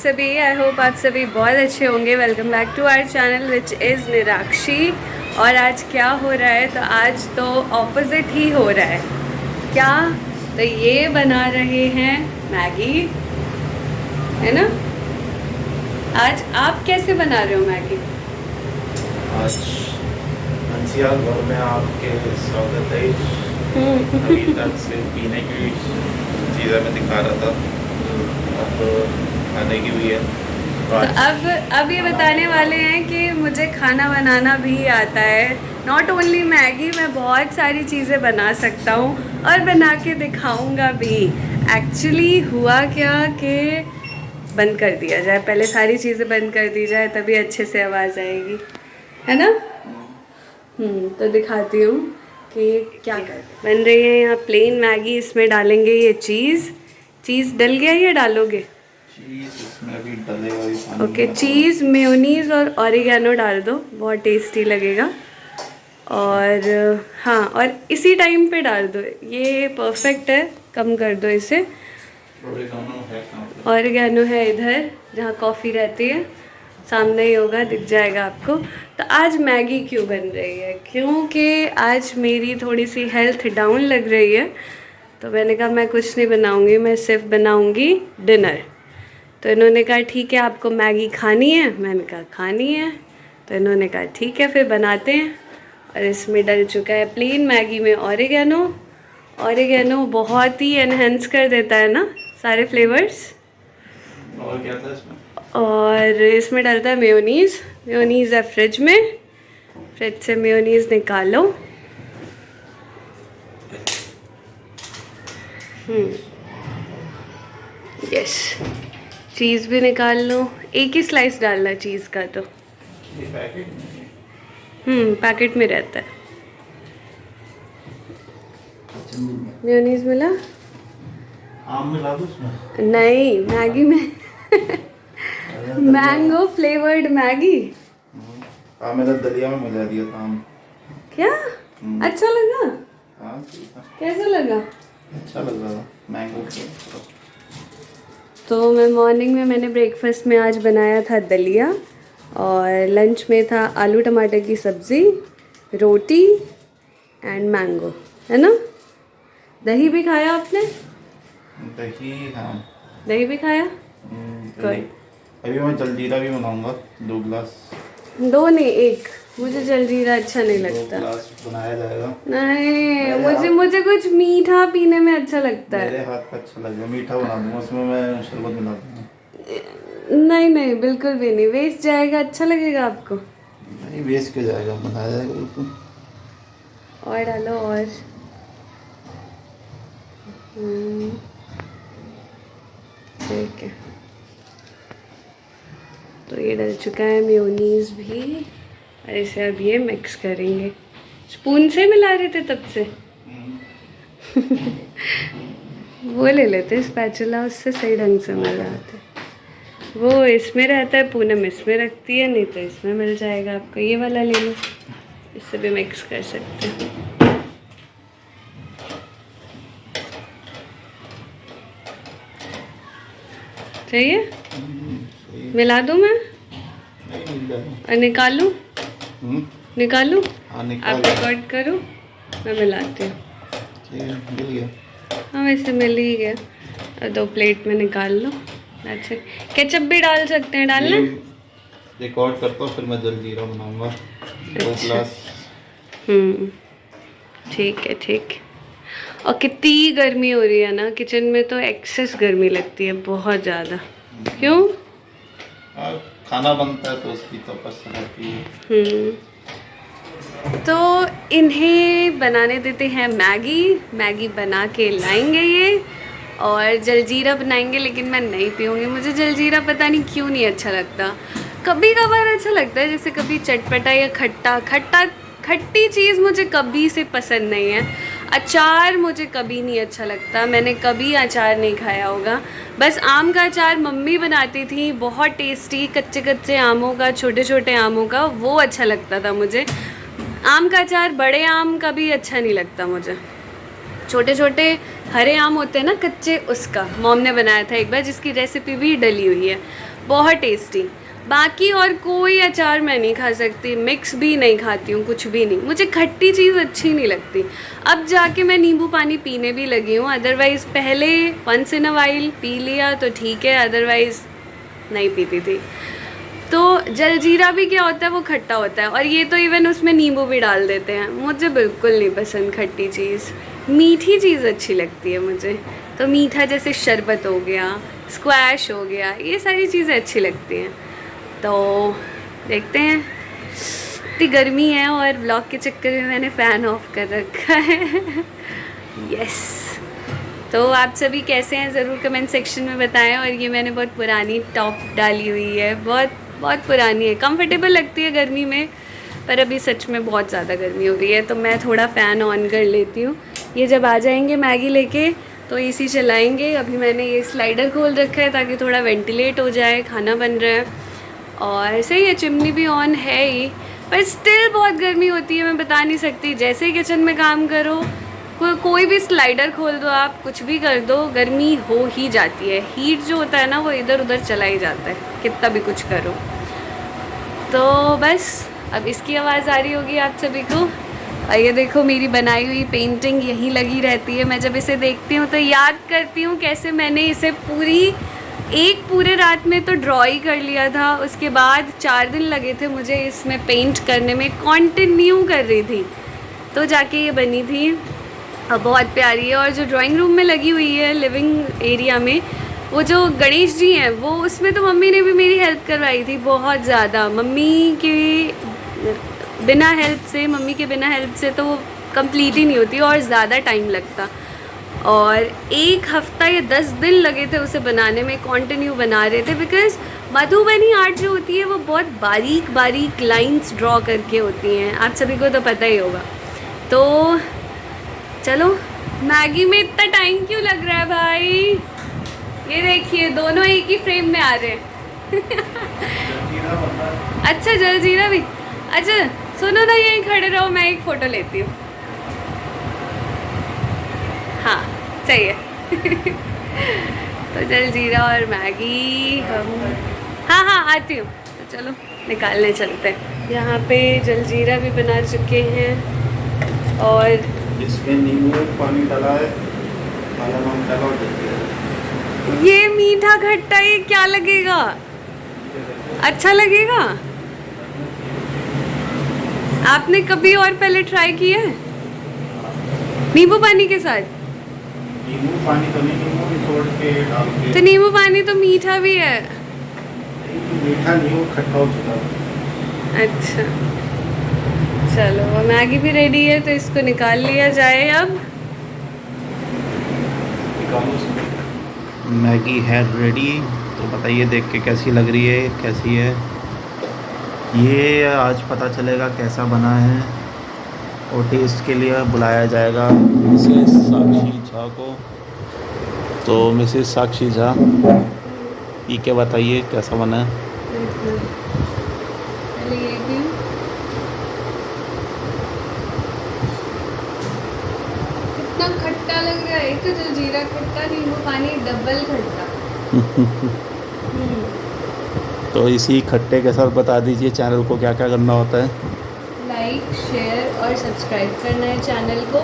सभी। I hope आप सभी बहुत अच्छे होंगे। Welcome back to our channel which is Nirakshi. और आज क्या हो रहा है, तो आज तो ऑपोजिट ही हो रहा है। क्या? तो ये बना रहे हैं मैगी, है ना। आज आप कैसे बना रहे हो मैगी? आज हंसिया घर में आपके स्वागत है। अभी तक सिर्फ पीने की चीज़ें मैं दिखा रहा था, अब खाने की भी है। तो अब ये बताने वाले हैं कि मुझे खाना बनाना भी आता है। नॉट ओनली मैगी, मैं बहुत सारी चीज़ें बना सकता हूँ और बना के दिखाऊंगा भी। एक्चुअली हुआ क्या कि बंद कर दिया जाए, पहले सारी चीज़ें बंद कर दी जाए, तभी अच्छे से आवाज़ आएगी, है ना। तो दिखाती हूँ कि क्या कर बन रही है यहाँ। प्लेन मैगी, इसमें डालेंगे ये चीज़ डल गया, ये डालोगे? चीज़ इसमें अभी डलेगा ही पानी। ओके, चीज़, मेयोनीज़ और ऑरिगेनो डाल दो, बहुत टेस्टी लगेगा। और हाँ, और इसी टाइम पे डाल दो, ये परफेक्ट है। कम कर दो इसे। ऑरिगेनो है इधर जहाँ कॉफ़ी रहती है, सामने ही होगा, दिख जाएगा आपको। तो आज मैगी क्यों बन रही है? क्योंकि आज मेरी थोड़ी सी हेल्थ डाउन लग रही है, तो मैंने कहा मैं कुछ नहीं बनाऊंगी, मैं सिर्फ बनाऊंगी डिनर। तो इन्होंने कहा ठीक है, आपको मैगी खानी है? मैंने कहा खानी है। तो इन्होंने कहा ठीक है, फिर बनाते हैं। और इसमें डल चुका है प्लेन मैगी में ऑरिगेनो बहुत ही एनहेंस कर देता है ना सारे फ्लेवर्स। और क्या था इसमें? और इसमें डलता है मेयोनीज़ है फ्रिज में, फ्रिज से मेयोनीज़ निकालो। यस, चीज़ भी निकाल लो। एक ही स्लाइस डालना चीज़ का, तो ये पैकेट पैकेट में रहता है। मेयोनीज़ मिला? आम मिला दो उसमें? नहीं, मैगी में मैंगो फ्लेवर्ड मैगी। हाँ, मैंने दलिया में मिला दिया था आम। क्या? अच्छा लगा? हाँ ठीक है। कैसा लगा? अच्छा लग रहा था, मैंगो फ्लेवर। तो मैंने ब्रेकफास्ट में आज बनाया था दलिया, और लंच में था आलू टमाटर की सब्ज़ी, रोटी एंड मैंगो, है ना। दही भी खाया आपने? दही, हाँ दही भी खाया। दही। अभी मैं जलजीरा भी बनाऊंगा, 2 गिलास। 2 नहीं, 1। मुझे जलजीरा अच्छा नहीं 2 लगता। गिलास बनाया जाएगा। नहीं, मुझे कुछ मीठा पीने में अच्छा लगता है। मेरे हाथ का अच्छा लगेगा, मीठा बना दूंगा, उसमें मैं शरबत मिला दूंगा। नहीं, बिल्कुल भी नहीं, वेस्ट जाएगा। अच्छा लगेगा आपको? नहीं, वेस्ट क्यों जाएगा, बनाया जाएगा बिल्कुल। और डालो, और ठीक है। तो ये डल चुका है मेयोनीज़ भी, और इसे अब ये मिक्स करेंगे। स्पून से मिला रहे थे तब से वो ले लेते स्पैचुला, उससे सही ढंग से मिलाते। वो इसमें रहता है, पूनम इसमें रखती है, नहीं तो इसमें मिल जाएगा आपको। ये वाला ले लो, इससे भी मिक्स कर सकते हैं। चाहिए मिला दूँ मैं और निकालूँ? निकालूँ? हाँ, आप रिकॉर्ड करो, मैं मिलाती हूँ। मिल गया। हाँ, वैसे मिल ही गया। और 2 प्लेट में निकाल लो। अच्छा, केचप भी डाल सकते हैं, डालना? रिकॉर्ड करता हूँ, फिर मैं जलजीरा बनाऊंगा। 2 गिलास। ठीक है। और कितनी गर्मी हो रही है ना किचन में, तो एक्सेस गर्मी लगती है बहुत ज़्यादा। क्यों? खाना बनता है तो उसकी तपस रहती है। तो इन्हें बनाने देते हैं मैगी बना के लाएंगे ये, और जलजीरा बनाएंगे। लेकिन मैं नहीं पीऊँगी, मुझे जलजीरा पता नहीं क्यों नहीं अच्छा लगता। कभी कभार अच्छा लगता है, जैसे कभी चटपटा या खट्टी चीज़ मुझे कभी से पसंद नहीं है। अचार मुझे कभी नहीं अच्छा लगता, मैंने कभी अचार नहीं खाया होगा। बस आम का अचार मम्मी बनाती थी, बहुत टेस्टी, कच्चे आमों का, छोटे आमों का, वो अच्छा लगता था मुझे। आम का अचार, बड़े आम का भी अच्छा नहीं लगता मुझे। छोटे हरे आम होते हैं ना कच्चे, उसका मॉम ने बनाया था एक बार, जिसकी रेसिपी भी डली हुई है, बहुत टेस्टी। बाकी और कोई अचार मैं नहीं खा सकती, मिक्स भी नहीं खाती हूँ, कुछ भी नहीं, मुझे खट्टी चीज़ अच्छी नहीं लगती। अब जाके मैं नींबू पानी पीने भी लगी हूँ, अदरवाइज़ पहले वंस इन अ वाइल पी लिया तो ठीक है, अदरवाइज़ नहीं पीती थी। तो जलजीरा भी क्या होता है, वो खट्टा होता है, और ये तो इवन उसमें नींबू भी डाल देते हैं। मुझे बिल्कुल नहीं पसंद खट्टी चीज़, मीठी चीज़ अच्छी लगती है मुझे। तो मीठा जैसे शरबत हो गया, स्क्वैश हो गया, ये सारी चीज़ें अच्छी लगती हैं। तो देखते हैं, इतनी गर्मी है और व्लॉग के चक्कर में मैंने फ़ैन ऑफ कर रखा है। यस। तो आप सभी कैसे हैं ज़रूर कमेंट सेक्शन में बताएं। और ये मैंने बहुत पुरानी टॉप डाली हुई है, बहुत पुरानी है, कंफर्टेबल लगती है गर्मी में, पर अभी सच में बहुत ज़्यादा गर्मी हो रही है तो मैं थोड़ा फ़ैन ऑन कर लेती हूँ। ये जब आ जाएंगे मैगी लेके तो एसी चलाएंगे। अभी मैंने ये स्लाइडर खोल रखा है ताकि थोड़ा वेंटिलेट हो जाए, खाना बन रहा है और सही है, चिमनी भी ऑन है ही, पर स्टिल बहुत गर्मी होती है, मैं बता नहीं सकती। जैसे ही किचन में काम करो, कोई भी स्लाइडर खोल दो, आप कुछ भी कर दो, गर्मी हो ही जाती है। हीट जो होता है ना, वो इधर उधर चला ही जाता है कितना भी कुछ करो। तो बस अब इसकी आवाज़ आ रही होगी आप सभी को। और ये देखो मेरी बनाई हुई पेंटिंग यहीं लगी रहती है। मैं जब इसे देखती हूँ तो याद करती हूँ कैसे मैंने इसे पूरे रात में तो ड्रॉ ही कर लिया था, उसके बाद 4 दिन लगे थे मुझे इसमें पेंट करने में, कंटिन्यू कर रही थी तो जाके ये बनी थी। अब बहुत प्यारी है। और जो ड्राइंग रूम में लगी हुई है लिविंग एरिया में, वो जो गणेश जी हैं, वो उसमें तो मम्मी ने भी मेरी हेल्प करवाई थी बहुत ज़्यादा। मम्मी के बिना हेल्प से तो वो कंप्लीट ही नहीं होती और ज़्यादा टाइम लगता। और 1 हफ्ता या 10 दिन लगे थे उसे बनाने में, कंटिन्यू बना रहे थे, बिकॉज़ मधुबनी आर्ट जो होती है वो बहुत बारीक बारीक लाइंस ड्रॉ करके होती हैं, आप सभी को तो पता ही होगा। तो चलो, मैगी में इतना टाइम क्यों लग रहा है भाई? ये देखिए दोनों एक ही फ्रेम में आ रहे हैं। अच्छा जलजीरा भी, अच्छा सुनो ना, यहीं खड़े रहो, मैं एक फ़ोटो लेती हूँ। हाँ चाहिए। तो जलजीरा और मैगी हम, हाँ आती हूँ। तो चलो निकालने चलते हैं। यहाँ पे जलजीरा भी बना चुके हैं और इसमें नींबू पानी डाला है, काला नमक डाला और जलजीरा। ये मीठा खट्टा, ये क्या लगेगा? अच्छा लगेगा? आपने कभी और पहले ट्राई किया है नींबू पानी के साथ? नींबू पानी तो नहीं, नींबू निचोड़ के डाल के। तो नींबू पानी तो मीठा भी है। मीठा नहीं, वो खट्टा हो चुका है। अच्छा चलो, मैगी भी रेडी है तो इसको निकाल लिया जाए अब। मैगी है रेडी, तो बताइए देख के कैसी लग रही है, कैसी है। ये आज पता चलेगा कैसा बना है और टेस्ट के लिए बुलाया जाएगा मिसेस साक्षी झा को। तो मिसेस साक्षी झा, ये क्या बताइए कैसा बना है? पहले ये भी कितना खट्टा लग रहा है, एक तो जलजीरा खट्टा, नींबू पानी डबल खट्टा। तो इसी खट्टे के साथ बता दीजिए चैनल को क्या क्या करना होता है। लाइक, शेयर और सब्सक्राइब करना है चैनल को,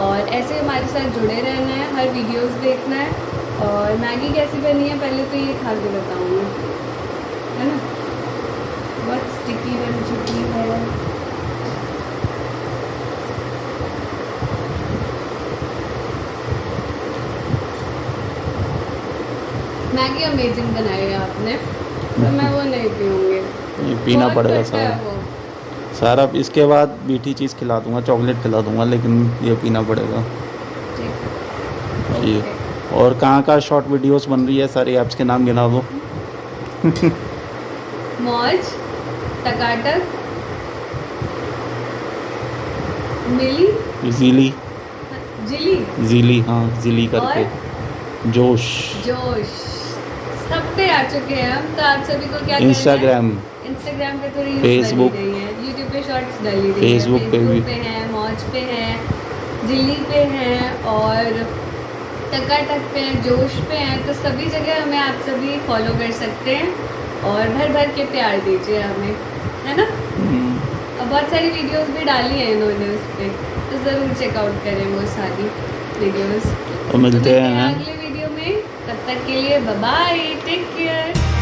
और ऐसे हमारे साथ जुड़े रहना है, हर वीडियोस देखना है। और मैगी कैसी बनी है पहले तो ये खा के बताऊँगी, है ना? बहुत स्टिकी बन चुकी है। मैगी अमेजिंग बनाई है आपने, तो मैं वो नहीं पीऊँगी, ये पीना बहुत पड़ेगा खट्टा है सारा वो। सारा। इसके बाद मीठी चीज़ खिला दूंगा, चॉकलेट खिला दूंगा, लेकिन ये पीना पड़ेगा जी। और कहाँ शॉर्ट वीडियोस बन रही है, सारी ऐप्स के नाम गिना दो। मौज, टकाटक, मिली, जिली, हाँ जिली करके, जोश सब पे आ चुके हैं हम। तो आप सभी को क्या इंस्टाग्राम पे तो रील्स फेसबुक, डली रही है, यूट्यूब पे शॉर्ट्स डली रही है, फेसबुक पे भी पे है, मौज पे है, जिली पे है, और टकाटक पे हैं, जोश पे हैं, तो सभी जगह हमें आप सभी फॉलो कर सकते हैं और भर भर के प्यार दीजिए हमें, है ना। और बहुत सारी वीडियोस भी डाली हैं इन्होंने उस पर, तो ज़रूर चेकआउट करें वो सारी वीडियोस। तो मिलते हैं अगले वीडियो में, तब तक के लिए बाय बाय, टेक केयर।